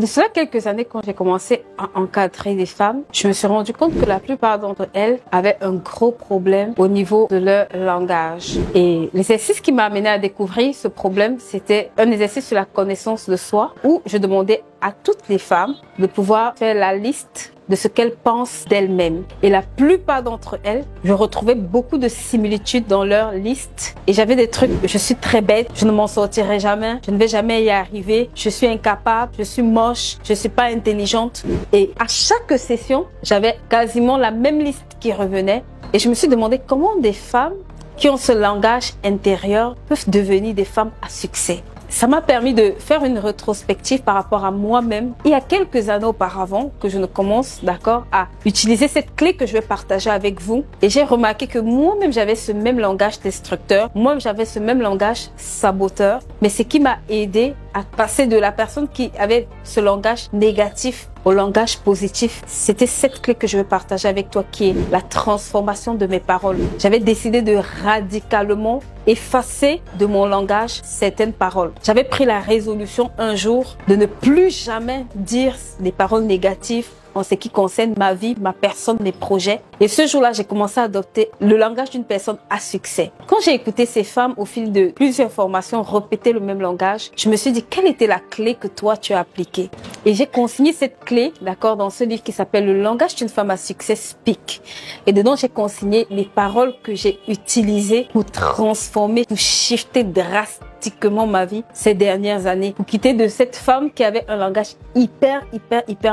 De cela quelques années, quand j'ai commencé à encadrer des femmes, je me suis rendu compte que la plupart d'entre elles avaient un gros problème au niveau de leur langage. Et l'exercice qui m'a amené à découvrir ce problème, c'était un exercice sur la connaissance de soi où je demandais à toutes les femmes de pouvoir faire la liste de ce qu'elles pensent d'elles-mêmes. Et la plupart d'entre elles, je retrouvais beaucoup de similitudes dans leur liste. Et j'avais des trucs, je suis très bête, je ne m'en sortirai jamais, je ne vais jamais y arriver, je suis incapable, je suis moche, je suis pas intelligente. Et à chaque session, j'avais quasiment la même liste qui revenait. Et je me suis demandé comment des femmes qui ont ce langage intérieur peuvent devenir des femmes à succès. Ça m'a permis de faire une rétrospective par rapport à moi-même. Il y a quelques années auparavant que je ne commence, à utiliser cette clé que je vais partager avec vous. Et j'ai remarqué que moi-même, j'avais ce même langage destructeur. Moi-même, j'avais ce même langage saboteur. Mais ce qui m'a aidé à passer de la personne qui avait ce langage négatif au langage positif, c'était cette clé que je vais partager avec toi qui est la transformation de mes paroles. J'avais décidé de radicalement effacer de mon langage certaines paroles. J'avais pris la résolution un jour de ne plus jamais dire des paroles négatives en ce qui concerne ma vie, ma personne, mes projets. Et ce jour-là, j'ai commencé à adopter le langage d'une personne à succès. Quand j'ai écouté ces femmes au fil de plusieurs formations répéter le même langage, je me suis dit quelle était la clé que toi tu as appliquée. Et j'ai consigné cette clé, dans ce livre qui s'appelle Le langage d'une femme à succès, Speak. Et dedans, j'ai consigné les paroles que j'ai utilisées pour transformer, pour shifter drastiquement ma vie ces dernières années. Pour quitter de cette femme qui avait un langage hyper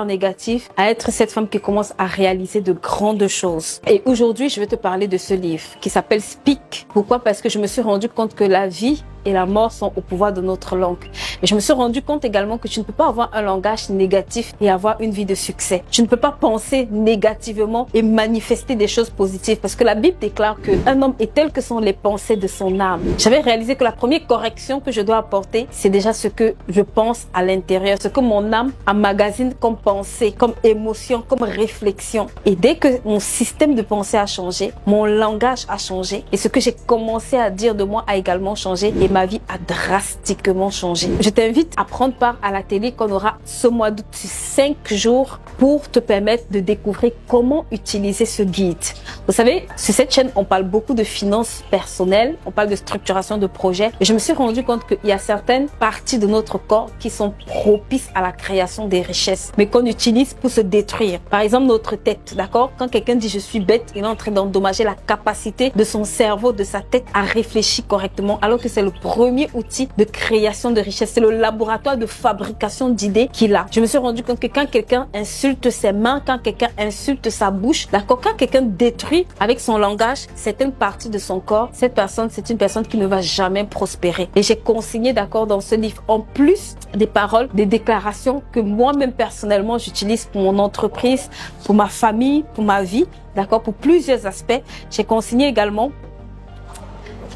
négatif à être cette femme qui commence à réaliser de grandes choses. Et aujourd'hui, je vais te parler de ce livre qui s'appelle Speak. Pourquoi? Parce que je me suis rendu compte que la vie et la mort sont au pouvoir de notre langue. Et je me suis rendu compte également que tu ne peux pas avoir un langage négatif et avoir une vie de succès. Tu ne peux pas penser négativement et manifester des choses positives parce que la Bible déclare qu'un homme est tel que sont les pensées de son âme. J'avais réalisé que la première correction que je dois apporter, c'est déjà ce que je pense à l'intérieur, ce que mon âme emmagasine comme pensée, comme émotion, comme réflexion. Et dès que mon système de pensée a changé, mon langage a changé et ce que j'ai commencé à dire de moi a également changé et ma vie a drastiquement changé. Je t'invite à prendre part à l'atelier qu'on aura ce mois d'août, 5 jours pour te permettre de découvrir comment utiliser ce guide. Vous savez, sur cette chaîne, on parle beaucoup de finances personnelles, on parle de structuration de projets et je me suis rendu compte qu'il y a certaines parties de notre corps qui sont propices à la création des richesses, mais qu'on utilise pour se détruire. Par exemple, notre tête, Quand quelqu'un dit je suis bête, il est en train d'endommager la capacité de son cerveau, de sa tête à réfléchir correctement, alors que c'est le premier outil de création de richesse. C'est le laboratoire de fabrication d'idées qu'il a. Je me suis rendu compte que quand quelqu'un insulte ses mains, quand quelqu'un insulte sa bouche, quand quelqu'un détruit avec son langage certaines parties de son corps, cette personne, c'est une personne qui ne va jamais prospérer. Et j'ai consigné, dans ce livre, en plus des paroles, des déclarations que moi-même personnellement j'utilise pour mon entreprise, pour ma famille, pour ma vie, pour plusieurs aspects. J'ai consigné également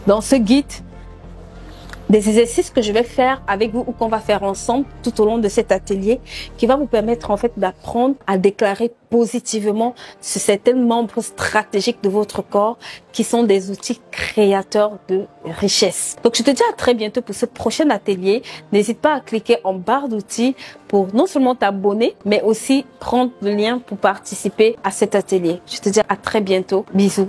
dans ce guide des exercices que je vais faire avec vous ou qu'on va faire ensemble tout au long de cet atelier qui va vous permettre d'apprendre à déclarer positivement sur certains membres stratégiques de votre corps qui sont des outils créateurs de richesse. Donc je te dis à très bientôt pour ce prochain atelier. N'hésite pas à cliquer en barre d'outils pour non seulement t'abonner mais aussi prendre le lien pour participer à cet atelier. Je te dis à très bientôt. Bisous.